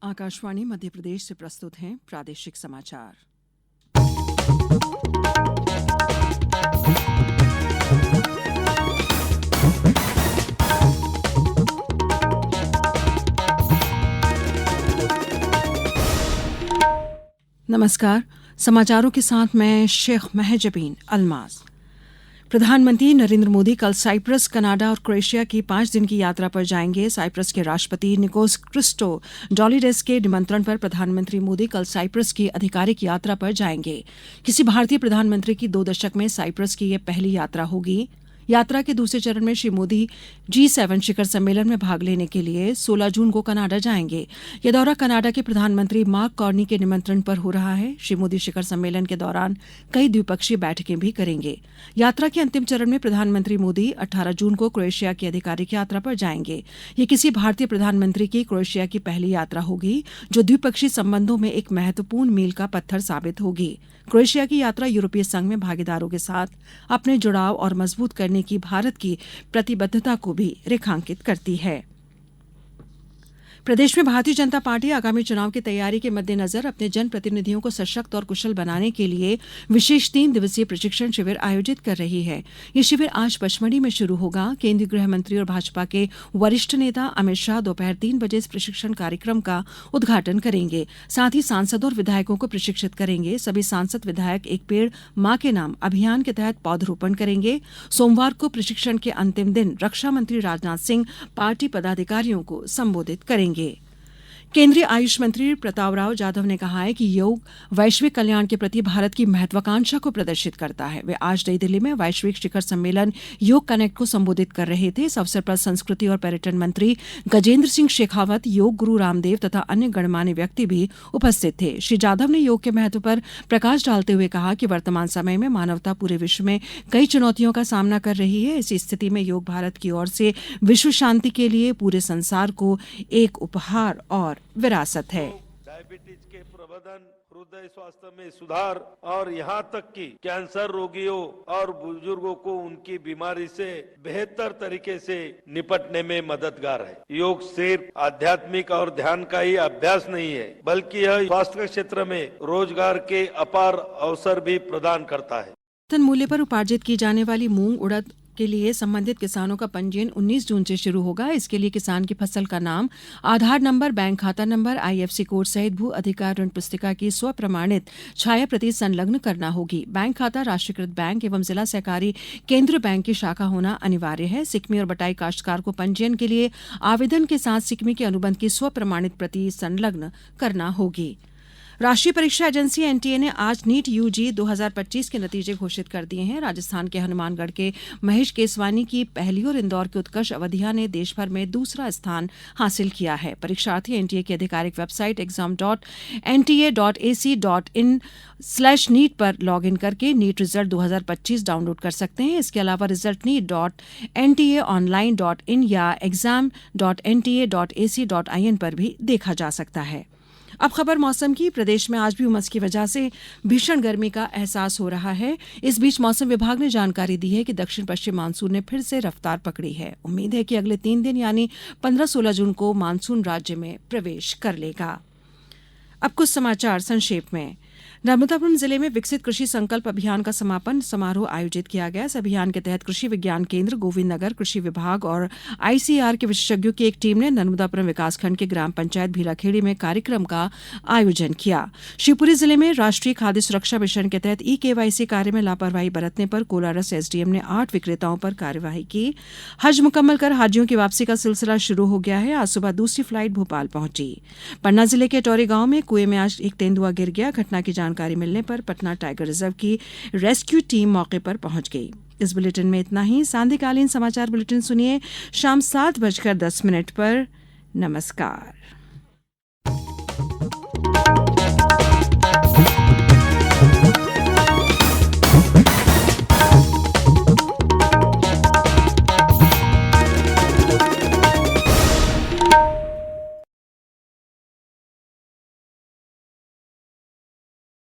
आकाशवाणी मध्य प्रदेश से प्रस्तुत हैं प्रादेशिक समाचार। नमस्कार, समाचारों के साथ मैं शेख महजबीन अल्माज। प्रधानमंत्री नरेंद्र मोदी कल साइप्रस, कनाडा और क्रोएशिया की 5 दिन की यात्रा पर जाएंगे। साइप्रस के राष्ट्रपति निकोस क्रिस्टोडोलिडेस के निमंत्रण पर प्रधानमंत्री मोदी कल साइप्रस की आधिकारिक यात्रा पर जाएंगे। किसी भारतीय प्रधानमंत्री की 2 दशक में साइप्रस की यह पहली यात्रा होगी। यात्रा के दूसरे चरण में श्री मोदी G7 शिखर सम्मेलन में भाग लेने के लिए 16 जून को कनाडा जाएंगे। यह दौरा कनाडा के प्रधानमंत्री मार्क कार्नी के निमंत्रण पर हो रहा है। श्री मोदी शिखर सम्मेलन के दौरान कई द्विपक्षीय बैठकें भी करेंगे। यात्रा के अंतिम चरण में प्रधानमंत्री मोदी 18 जून को क्रोएशिया की आधिकारिक यात्रा पर जाएंगे। ये किसी भारतीय प्रधानमंत्री की क्रोएशिया की पहली यात्रा होगी, जो द्विपक्षीय संबंधों में एक महत्वपूर्ण मील का पत्थर साबित होगी। क्रोएशिया की यात्रा यूरोपीय संघ में भागीदारों के साथ अपने जुड़ाव और मजबूत करने की भारत की प्रतिबद्धता को भी रेखांकित करती है। प्रदेश में भारतीय जनता पार्टी आगामी चुनाव की तैयारी के मद्देनजर अपने जनप्रतिनिधियों को सशक्त और कुशल बनाने के लिए विशेष 3 दिवसीय प्रशिक्षण शिविर आयोजित कर रही है। ये शिविर आज पचमढ़ी में शुरू होगा। केंद्रीय गृह मंत्री और भाजपा के वरिष्ठ नेता अमित शाह दोपहर 3 बजे इस प्रशिक्षण कार्यक्रम का उद्घाटन करेंगे। साथ ही सांसदों और विधायकों को प्रशिक्षित करेंगे। सभी सांसद विधायक एक पेड़ मां के नाम अभियान के तहत पौधरोपण करेंगे। सोमवार को प्रशिक्षण के अंतिम दिन रक्षा मंत्री राजनाथ सिंह पार्टी पदाधिकारियों को संबोधित करेंगे। केंद्रीय आयुष मंत्री प्रतापराव जाधव ने कहा है कि योग वैश्विक कल्याण के प्रति भारत की महत्वाकांक्षा को प्रदर्शित करता है। वे आज नई दिल्ली में वैश्विक शिखर सम्मेलन योग कनेक्ट को संबोधित कर रहे थे। इस अवसर पर संस्कृति और पर्यटन मंत्री गजेंद्र सिंह शेखावत, योग गुरु रामदेव तथा अन्य गणमान्य व्यक्ति भी उपस्थित थे। श्री जाधव ने योग के महत्व पर प्रकाश डालते हुए कहा कि वर्तमान समय में मानवता पूरे विश्व में कई चुनौतियों का सामना कर रही है। इसी स्थिति में योग भारत की ओर से विश्व शांति के लिए पूरे संसार को एक उपहार और विरासत है। डायबिटीज के प्रबंधन, हृदय स्वास्थ्य में सुधार और यहाँ तक कि कैंसर रोगियों और बुजुर्गों को उनकी बीमारी से बेहतर तरीके से निपटने में मददगार है। योग सिर्फ आध्यात्मिक और ध्यान का ही अभ्यास नहीं है, बल्कि यह स्वास्थ्य क्षेत्र में रोजगार के अपार अवसर भी प्रदान करता है। मूल्य पर उपार्जित की जाने वाली मूंग, उड़द के लिए संबंधित किसानों का पंजीयन 19 जून से शुरू होगा। इसके लिए किसान की फसल का नाम, आधार नंबर, बैंक खाता नंबर, IFSC कोड सहित भू अधिकार ऋण पुस्तिका की स्वप्रमाणित छाया प्रति संलग्न करना होगी। बैंक खाता राष्ट्रीयकृत बैंक एवं जिला सहकारी केंद्र बैंक की शाखा होना अनिवार्य है। सिकमी और बटाई काश्तकार को पंजीयन के लिए आवेदन के साथ सिकमी के अनुबंध की स्वप्रमाणित प्रति संलग्न करना होगी। राष्ट्रीय परीक्षा एजेंसी NTA ने आज नीट UG 2025 के नतीजे घोषित कर दिए हैं। राजस्थान के हनुमानगढ़ के महेश केसवानी की पहली और इंदौर के उत्कर्ष अवधिया ने देश भर में दूसरा स्थान हासिल किया है। परीक्षार्थी NTA की आधिकारिक वेबसाइट exam.nta.ac.in/नीट पर लॉग इन करके नीट रिजल्ट 2025 डाउनलोड कर सकते हैं। इसके अलावा रिजल्ट neet.ntaonline.in या exam.nta.ac.in पर भी देखा जा सकता है। अब खबर मौसम की। प्रदेश में आज भी उमस की वजह से भीषण गर्मी का एहसास हो रहा है। इस बीच मौसम विभाग ने जानकारी दी है कि दक्षिण पश्चिम मानसून ने फिर से रफ्तार पकड़ी है। उम्मीद है कि अगले 3 दिन यानी 15-16 जून को मानसून राज्य में प्रवेश कर लेगा। अब कुछ समाचार संक्षेप में। नर्मदापुरम जिले में विकसित कृषि संकल्प अभियान का समापन समारोह आयोजित किया गया। इस अभियान के तहत कृषि विज्ञान केंद्र, गोविंद नगर, कृषि विभाग और ICAR के विशेषज्ञों की एक टीम ने नर्मदापुरम विकासखंड के ग्राम पंचायत भीलाखेड़ी में कार्यक्रम का आयोजन किया। शिवपुरी जिले में राष्ट्रीय खाद्य सुरक्षा मिशन के तहत eKYC कार्य में लापरवाही बरतने पर कोलारस SDM ने 8 विक्रेताओं पर कार्यवाही की। हज मुकम्मल कर हाजियों की वापसी का सिलसिला शुरू हो गया है। आज सुबह दूसरी फ्लाइट भोपाल पहुंची। पन्ना जिले के टौरी गांव में कुएं में आज एक तेंदुआ गिर गया। घटना की जानकारी मिलने पर पटना टाइगर रिजर्व की रेस्क्यू टीम मौके पर पहुंच गई। इस बुलेटिन में इतना ही। सांध्यकालीन समाचार बुलेटिन सुनिए शाम 7:10 पर। नमस्कार।